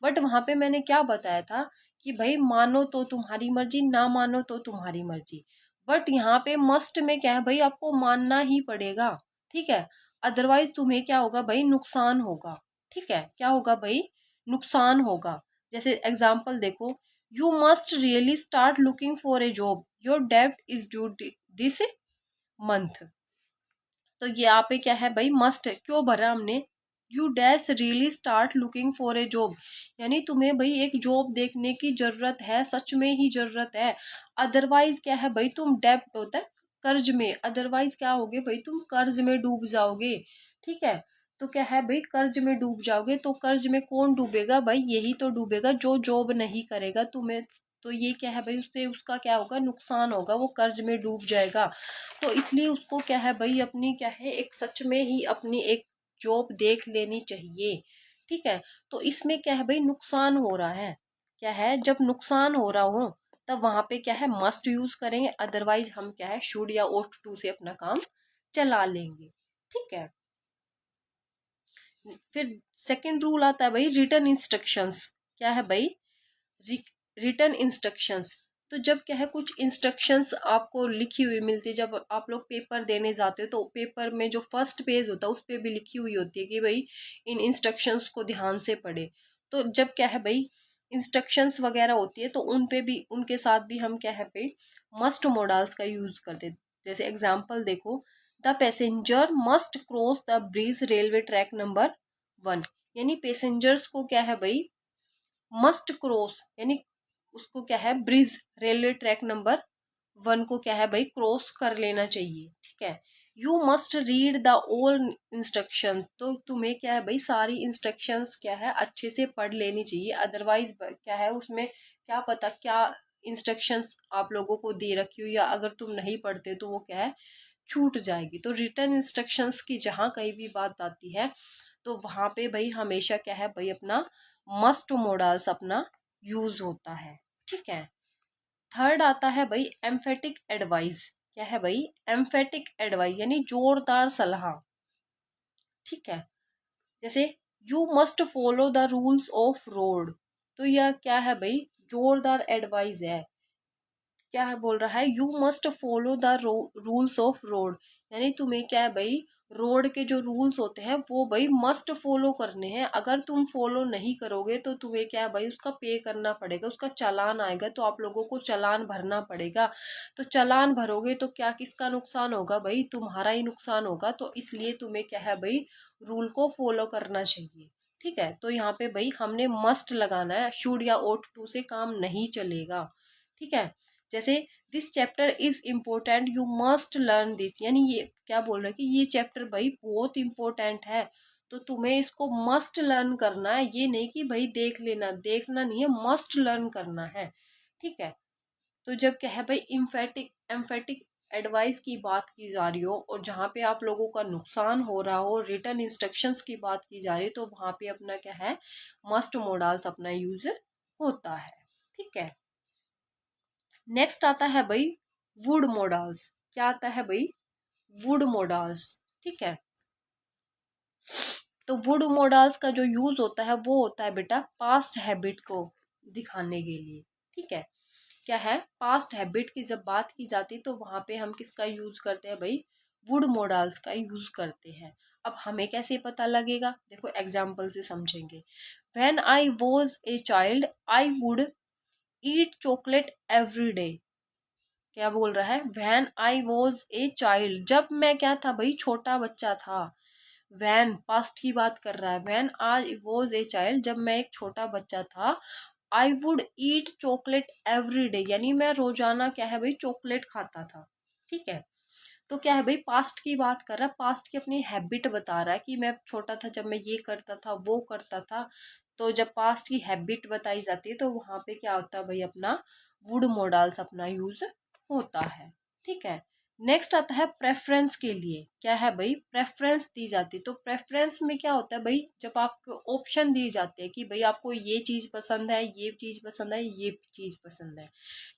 बट वहां पे मैंने क्या बताया था कि भाई मानो तो तुम्हारी मर्जी, ना मानो तो तुम्हारी मर्जी। बट यहाँ पे मस्ट में क्या है भाई आपको मानना ही पड़ेगा, ठीक है, अदरवाइज तुम्हें क्या होगा भाई नुकसान होगा। ठीक है, क्या होगा भाई नुकसान होगा। जैसे एग्जाम्पल देखो, you must really start looking for a job, your डेब्ट इज ड्यू दिस मंथ। तो ये यहाँ पे क्या है भाई मस्ट है, क्यों भरा हमने, you dash really start looking for a job, यानी तुम्हें भाई एक जॉब देखने की जरूरत है, सच में ही जरूरत है। अदरवाइज क्या है भाई तुम डेब्ट होता है कर्ज में, अदरवाइज क्या होगे भाई तुम कर्ज में डूब जाओगे। ठीक है, तो क्या है भाई कर्ज में डूब जाओगे। तो कर्ज में कौन डूबेगा भाई, यही तो डूबेगा जो जॉब नहीं करेगा। तुम्हें तो ये क्या है भाई उससे उसका क्या होगा नुकसान होगा, वो कर्ज में डूब जाएगा। तो इसलिए उसको क्या है भाई अपनी क्या है एक सच में ही अपनी एक जॉब देख लेनी चाहिए। ठीक है, तो इसमें क्या है भाई नुकसान हो रहा है, क्या है जब नुकसान हो रहा हो तब वहां पे क्या है मस्ट यूज करेंगे, अदरवाइज हम क्या है शुड या ought टू से अपना काम चला लेंगे। ठीक है, फिर सेकंड रूल आता है भाई रिटर्न इंस्ट्रक्शंस। क्या है भाई रिटर्न इंस्ट्रक्शंस। तो जब क्या है कुछ इंस्ट्रक्शंस आपको लिखी हुई मिलती है, जब आप लोग पेपर देने जाते हो तो पेपर में जो फर्स्ट पेज होता है उस पर भी लिखी हुई होती है कि भाई इन इंस्ट्रक्शंस को ध्यान से पढ़े। तो जब क्या है भाई इंस्ट्रक्शंस वगैरह होती है तो उन पे भी उनके साथ भी हम क्या है भाई मस्ट मोडाल्स का यूज करते। जैसे एग्जाम्पल देखो, the passenger must cross the bridge railway track number 1, यानी पैसेंजर्स को क्या है भाई मस्ट क्रॉस, यानी उसको क्या है ब्रिज रेलवे ट्रैक नंबर 1 को क्या है भाई क्रॉस कर लेना चाहिए। ठीक है, you must read the all instruction, तो तुम्हें क्या है भाई सारी इंस्ट्रक्शंस क्या है अच्छे से पढ़ लेनी चाहिए। अदरवाइज क्या है उसमें क्या पता क्या इंस्ट्रक्शंस आप लोगों को दे रखी हो, या अगर तुम नहीं पढ़ते तो वो क्या है छूट जाएगी। तो रिटर्न इंस्ट्रक्शंस की जहाँ कहीं भी बात आती है तो वहां पे भाई हमेशा क्या है भाई अपना मस्ट मोडाल्स अपना यूज होता है। ठीक है, थर्ड आता है भाई एम्फेटिक एडवाइस। क्या है भाई एम्फेटिक एडवाइस यानी जोरदार सलाह। ठीक है, जैसे you must follow the rules of road, तो यह क्या है भाई जोरदार एडवाइस है। क्या है बोल रहा है you must follow the rules of road, यानी तुम्हें क्या है भाई रोड के जो रूल्स होते हैं वो भाई मस्ट फॉलो करने हैं। अगर तुम फॉलो नहीं करोगे तो तुम्हें क्या है भाई उसका पे करना पड़ेगा, उसका चालान आएगा, तो आप लोगों को चालान भरना पड़ेगा। तो चालान भरोगे तो क्या किसका नुकसान होगा भाई तुम्हारा ही नुकसान होगा। तो इसलिए तुम्हें क्या है भाई रूल को फॉलो करना चाहिए। ठीक है, तो यहाँ पे भाई हमने मस्ट लगाना है, शुड या ought टू से काम नहीं चलेगा। ठीक है, जैसे this chapter is important you must learn this, यानी ये क्या बोल रहा है कि ये चैप्टर भाई बहुत इंपॉर्टेंट है तो तुम्हें इसको मस्ट लर्न करना है। ये नहीं कि भाई देख लेना, देखना नहीं है, मस्ट लर्न करना है। ठीक है, तो जब क्या है भाई एम्फेटिक एडवाइस की बात की जा रही हो और जहाँ पे आप लोगों का नुकसान हो रहा हो, रिटर्न इंस्ट्रक्शंस की बात की जा रही है, तो वहां पे अपना क्या है मस्ट मोडाल्स अपना यूज होता है। ठीक है, नेक्स्ट आता है भाई वुड मोडाल्स। क्या आता है भाई वुड मोडाल्स। ठीक है, तो वुड मोडाल्स का जो यूज होता है वो होता है बेटा पास्ट हैबिट को दिखाने के लिए। ठीक है, क्या है, पास्ट हैबिट की जब बात की जाती है तो वहां पे हम किसका यूज करते हैं भाई, वुड मॉडल्स का यूज करते हैं। अब हमें कैसे पता लगेगा, देखो एग्जाम्पल से समझेंगे। When I was a child I would eat chocolate every day. क्या बोल रहा है, when I was a child, जब मैं क्या था भाई, छोटा बच्चा था। व्हेन पास्ट की बात कर रहा है, when I was a child, जब मैं एक छोटा बच्चा था। I would eat chocolate every day, यानी मैं रोजाना क्या है भाई चॉकलेट खाता था। ठीक है, तो क्या है भाई, पास्ट की बात कर रहा है, पास्ट की अपनी हैबिट बता रहा है कि मैं छोटा था जब मैं ये करता था वो करता था। तो जब पास्ट की हैबिट बताई जाती है तो वहां पे क्या होता है भाई, अपना वुड मॉडल्स अपना यूज होता है। ठीक है, नेक्स्ट आता है प्रेफरेंस के लिए, क्या है भाई, प्रेफरेंस दी जाती है। तो प्रेफरेंस में क्या होता है भाई, जब आपको ऑप्शन दिए जाते हैं कि भाई आपको ये चीज पसंद है, ये चीज पसंद है, ये चीज पसंद है।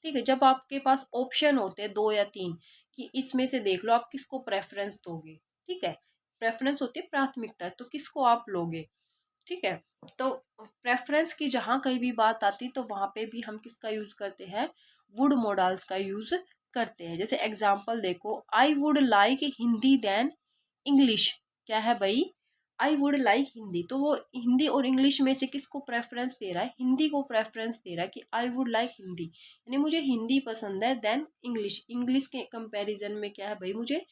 ठीक है, जब आपके पास ऑप्शन होते हैं 2 या 3 कि इसमें से देख लो आप किसको प्रेफरेंस दोगे। ठीक है, प्रेफरेंस होती है प्राथमिकता, तो किसको आप लोगे। ठीक है, तो प्रेफरेंस की जहां कहीं भी बात आती तो वहां पे भी हम किसका यूज करते हैं, वुड मॉडल्स का यूज करते हैं। जैसे एग्जाम्पल देखो, I would like Hindi than English. क्या है भाई, आई वुड लाइक हिंदी, तो वो हिंदी और इंग्लिश में से किसको प्रेफरेंस दे रहा है, हिंदी को प्रेफरेंस दे रहा है कि आई वुड लाइक हिंदी, यानी मुझे हिंदी पसंद है देन इंग्लिश, इंग्लिश के कंपैरिजन में क्या है भाई मुझे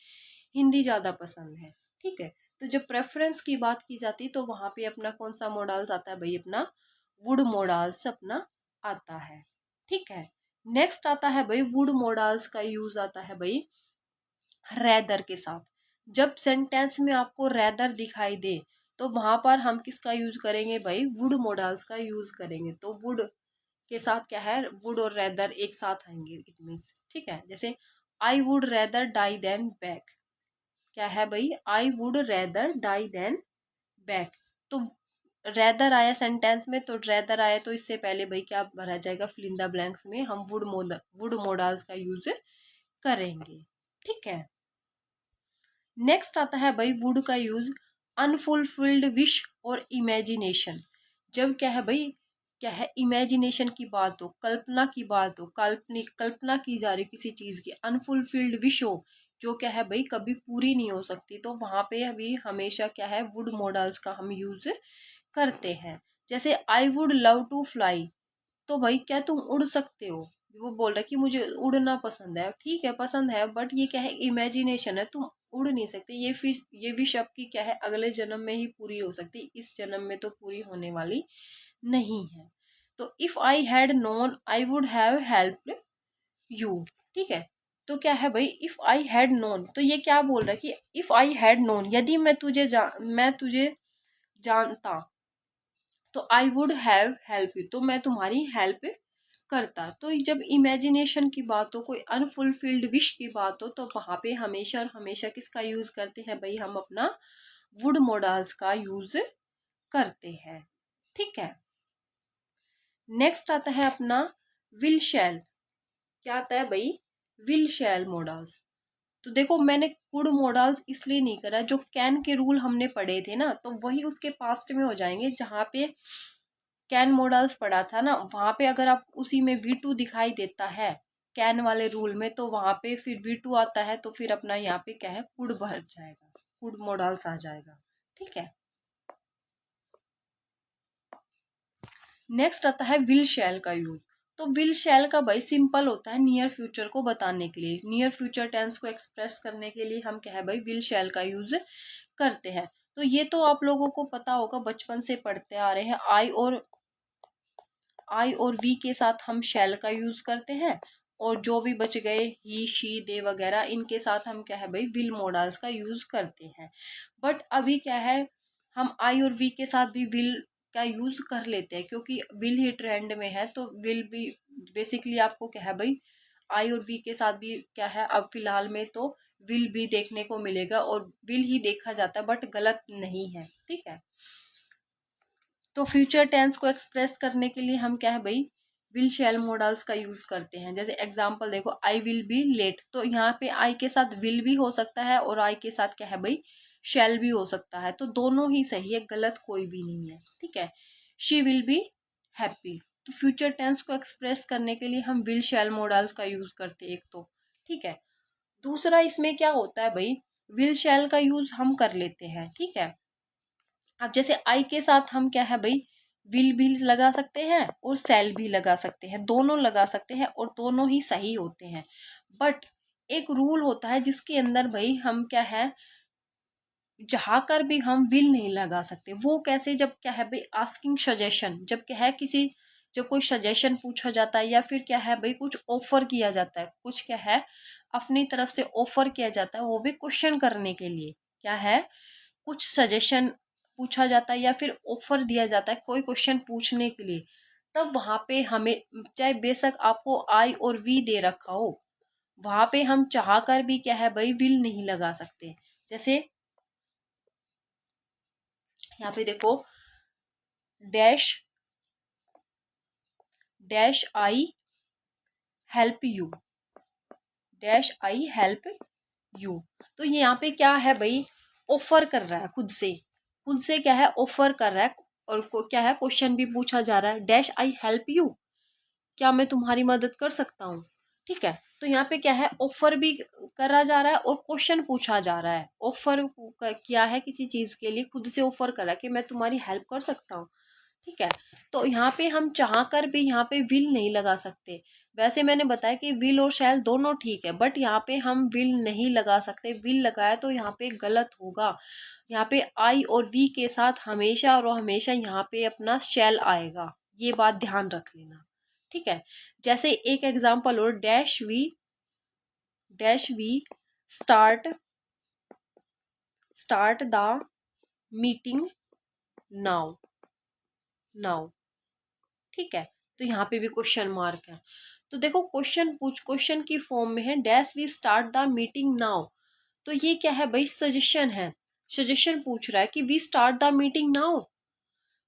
हिंदी ज्यादा पसंद है। ठीक है, तो जब प्रेफरेंस की बात की जाती है तो वहां पे अपना कौन सा मॉडल्स आता है भाई, अपना वुड मॉडल्स अपना आता है। ठीक है, नेक्स्ट आता है भाई, वुड मॉडल्स का यूज आता है भाई रैदर के साथ। जब सेंटेंस में आपको रैदर दिखाई दे तो वहां पर हम किसका यूज करेंगे भाई, वुड मॉडल्स का यूज करेंगे। तो वुड के साथ क्या है, वुड और रैदर एक साथ आएंगे, इट मीन्स। ठीक है, जैसे I would rather die than back. क्या है भाई, I would rather die than back. तो रैदर आया सेंटेंस में, तो रैदर आया तो इससे पहले भाई क्या भरा जाएगा, फिल इन द ब्लैंक्स में हम वुड मॉडल्स का यूज करेंगे। ठीक है, नेक्स्ट आता है भाई वुड का यूज अनफुलफिल्ड विश और इमेजिनेशन। जब क्या है भाई, क्या है, इमेजिनेशन की बात हो, कल्पना की बात हो, काल्पनिक कल्पना की जा रही किसी चीज की, अनफुलफिल्ड विश हो जो क्या है भाई कभी पूरी नहीं हो सकती, तो वहां पे अभी हमेशा क्या है वुड मॉडल्स का हम यूज करते हैं। जैसे I would love to fly, तो भाई क्या तुम उड़ सकते हो, वो बोल रहा है कि मुझे उड़ना पसंद है। ठीक है, पसंद है, बट ये क्या है, इमेजिनेशन है, तुम उड़ नहीं सकते। ये विश आपकी क्या है अगले जन्म में ही पूरी हो सकती, इस जन्म में तो पूरी होने वाली नहीं है। तो if I had known I would have helped you. ठीक है, तो क्या है भाई, इफ आई हैड नोन, तो ये क्या बोल रहा है कि इफ आई हैड नोन, यदि मैं तुझे जानता तो I would have help you, तो मैं तुम्हारी हेल्प करता। तो जब इमेजिनेशन की बात हो, कोई अनफुलफिल्ड विश की बात हो, तो वहां पे हमेशा और हमेशा किसका यूज करते हैं भाई, हम अपना वुड मॉडल्स का यूज करते हैं। ठीक है, नेक्स्ट आता है अपना विल शैल। क्या आता है भाई, विल शैल मॉडल्स। तो देखो मैंने कुड मॉडल्स इसलिए नहीं करा, जो कैन के रूल हमने पढ़े थे ना, तो वही उसके पास्ट में हो जाएंगे। जहां पे कैन मॉडल्स पढ़ा था ना, वहां पे अगर आप उसी में V2 दिखाई देता है कैन वाले रूल में, तो वहां पे फिर V2 आता है, तो फिर अपना यहाँ पे क्या है कुड भर जाएगा, कुड मॉडल्स आ जाएगा। ठीक है, नेक्स्ट आता है विल शैल का यूज। तो विल शैल का भाई सिंपल होता है नियर फ्यूचर को बताने के लिए, नियर फ्यूचर टेंस को एक्सप्रेस करने के लिए हम क्या है भाई विल शैल का यूज करते हैं। तो ये तो आप लोगों को पता होगा, बचपन से पढ़ते आ रहे हैं। आई और वी के साथ हम शैल का यूज करते हैं, और जो भी बच गए ही शी दे वगैरह, इनके साथ हम क्या है भाई विल मॉडल्स का यूज करते हैं। बट अभी क्या है, हम आई और वी के साथ भी विल का यूज कर लेते हैं, क्योंकि विल ही ट्रेंड में है। तो विल भी बेसिकली आपको क्या है भाई आई और वी के साथ भी क्या है, अब फिलहाल में तो विल भी देखने को मिलेगा, और विल ही देखा जाता है, बट गलत नहीं है। ठीक है, तो फ्यूचर टेंस को एक्सप्रेस करने के लिए हम क्या है भाई विल शैल मॉडल्स का यूज करते हैं। जैसे एग्जांपल देखो, आई विल बी लेट, तो यहाँ पे आई के साथ विल भी हो सकता है और आई के साथ क्या है भाई शैल भी हो सकता है, तो दोनों ही सही है, गलत कोई भी नहीं है। ठीक है, शी विल बी हैप्पी, तो फ्यूचर टेंस को एक्सप्रेस करने के लिए हम विल शैल मॉडल्स का यूज करते हैं एक तो, ठीक है। दूसरा इसमें क्या होता है भाई, विल शैल का यूज हम कर लेते हैं, ठीक है। अब जैसे आई के साथ हम क्या है भाई, विल भी लगा सकते हैं और शैल भी लगा सकते हैं, दोनों लगा सकते हैं और दोनों ही सही होते हैं। बट एक रूल होता है जिसके अंदर भाई हम क्या है, जहाँ कर भी हम विल नहीं लगा सकते। वो कैसे, जब क्या है भाई आस्किंग सजेशन, जब क्या है किसी, जब कोई सजेशन पूछा जाता है या फिर क्या है भाई कुछ ऑफर किया जाता है, कुछ क्या है अपनी तरफ से ऑफर किया जाता है, वो भी क्वेश्चन करने के लिए, क्या है कुछ सजेशन पूछा जाता है या फिर ऑफर दिया जाता है कोई क्वेश्चन पूछने के लिए, तब वहां पे हमें चाहे बेशक आपको आई और वी दे रखा हो, वहां पे हम चाह कर भी क्या है भाई विल नहीं लगा सकते। जैसे यहाँ पे देखो, dash dash I help you, dash I help you. तो ये यहाँ पे क्या है भाई, ऑफर कर रहा है खुद से, खुद से क्या है ऑफर कर रहा है, और क्या है क्वेश्चन भी पूछा जा रहा है, डैश आई हेल्प यू, क्या मैं तुम्हारी मदद कर सकता हूँ, ठीक है। तो यहाँ पे क्या है ऑफर भी करा जा रहा है और क्वेश्चन पूछा जा रहा है। ऑफर किया है किसी चीज के लिए, खुद से ऑफर करा कि मैं तुम्हारी हेल्प कर सकता हूँ, ठीक है। तो यहाँ पे हम चाह कर भी यहाँ पे विल नहीं लगा सकते। वैसे मैंने बताया कि विल और शैल दोनों ठीक है, बट यहाँ पे हम विल नहीं लगा सकते। विल लगाया तो यहाँ पे गलत होगा। यहाँ पे आई और वी के साथ हमेशा और हमेशा यहाँ पे अपना शैल आएगा, ये बात ध्यान रख लेना, ठीक है। जैसे एक एग्जांपल और, dash we start start the meeting now, now, ठीक है। तो यहाँ पे भी क्वेश्चन मार्क है। तो देखो क्वेश्चन की फॉर्म में है, dash we start the meeting now. तो ये क्या है भाई, सजेशन है, सजेशन पूछ रहा है कि we start the meeting now.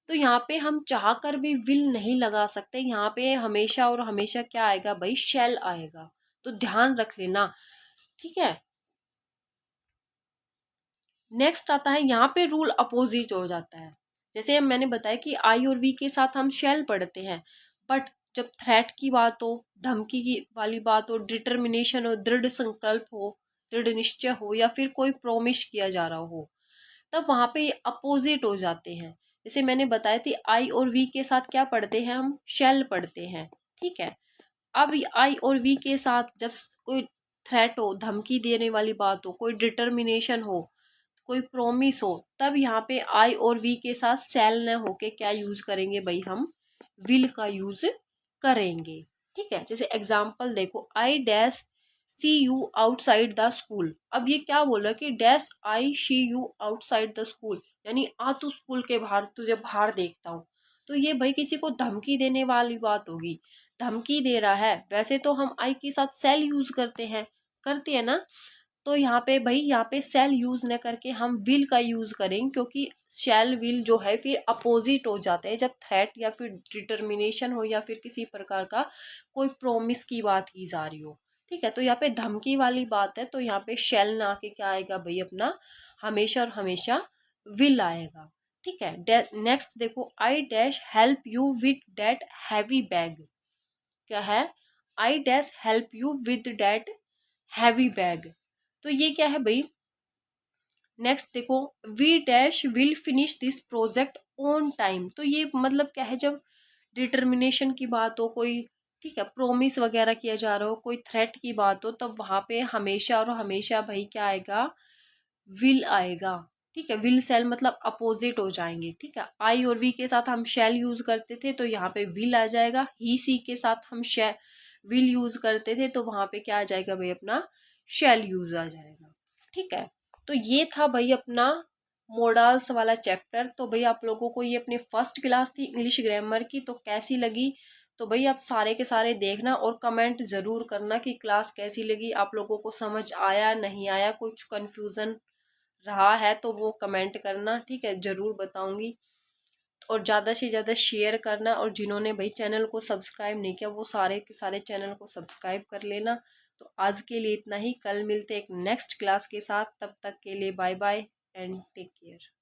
तो यहाँ पे हम चाह कर भी विल नहीं लगा सकते, यहाँ पे हमेशा और हमेशा क्या आएगा भाई, शैल आएगा। तो ध्यान रख लेना, ठीक है। नेक्स्ट आता है, यहाँ पे रूल अपोजिट हो जाता है। जैसे मैंने बताया कि आई और वी के साथ हम शैल पढ़ते हैं, बट जब थ्रेट की बात हो, धमकी की वाली बात हो, डिटर्मिनेशन हो, दृढ़ संकल्प हो, दृढ़ निश्चय हो, या फिर कोई प्रोमिस किया जा रहा हो, तब वहां पे अपोजिट हो जाते हैं। जैसे मैंने बताया थी आई और वी के साथ क्या पढ़ते हैं, हम शैल पढ़ते हैं, ठीक है। अब आई और वी के साथ जब कोई थ्रेट हो, धमकी देने वाली बात हो, कोई डिटर्मिनेशन हो, कोई प्रोमिस हो, तब यहाँ पे आई और वी के साथ सेल न होके क्या यूज करेंगे भाई, हम विल का यूज करेंगे, ठीक है। जैसे एग्जाम्पल देखो, I dash see you outside the school. अब ये क्या बोला कि dash I see you outside the school, यानी आ तू स्कूल के बाहर, तुझे बाहर देखता हूँ। तो ये भाई किसी को धमकी देने वाली बात होगी, धमकी दे रहा है। वैसे तो हम आई के साथ सेल यूज करते हैं ना। तो यहाँ पे भाई, यहाँ पे सेल यूज न करके हम विल का यूज करेंगे, क्योंकि शैल विल जो है फिर अपोजिट हो जाते हैं जब थ्रेट या फिर डिटर्मिनेशन हो या फिर किसी प्रकार का कोई प्रोमिस की बात की जा रही हो, ठीक है। तो यहाँ पे धमकी वाली बात है, तो यहाँ पे शैल ना आके क्या आएगा भाई, अपना हमेशा और हमेशा विल आएगा, ठीक है। नेक्स्ट देखो, I dash help you with that heavy bag. क्या है, I dash help you with that heavy bag. तो ये क्या है भाई, नेक्स्ट देखो, we dash will finish this project on time. तो ये मतलब क्या है, जब डिटर्मिनेशन की बात हो, कोई ठीक है प्रोमिस वगैरह किया जा रहा हो, कोई थ्रेट की बात हो, तब वहां पे हमेशा और हमेशा भाई क्या आएगा, विल आएगा, ठीक है। विल सेल मतलब अपोजिट हो जाएंगे, ठीक है। आई और वी के साथ हम शैल यूज करते थे, तो यहाँ पे विल आ जाएगा। ही सी के साथ हम विल यूज करते थे, तो वहां पे क्या आ जाएगा भाई, अपना शैल यूज आ जाएगा, ठीक है। तो ये था भाई अपना मोडल्स वाला चैप्टर। तो भाई आप लोगों को ये अपनी फर्स्ट क्लास थी इंग्लिश ग्रामर की, तो कैसी लगी, तो भाई आप सारे के सारे देखना और कमेंट जरूर करना कि क्लास कैसी लगी, आप लोगों को समझ आया नहीं आया, कुछ कंफ्यूजन रहा है तो वो कमेंट करना, ठीक है, जरूर बताऊंगी। और ज़्यादा से ज़्यादा शेयर करना, और जिन्होंने भाई चैनल को सब्सक्राइब नहीं किया वो सारे के सारे चैनल को सब्सक्राइब कर लेना। तो आज के लिए इतना ही, कल मिलते एक नेक्स्ट क्लास के साथ, तब तक के लिए bye bye and take care.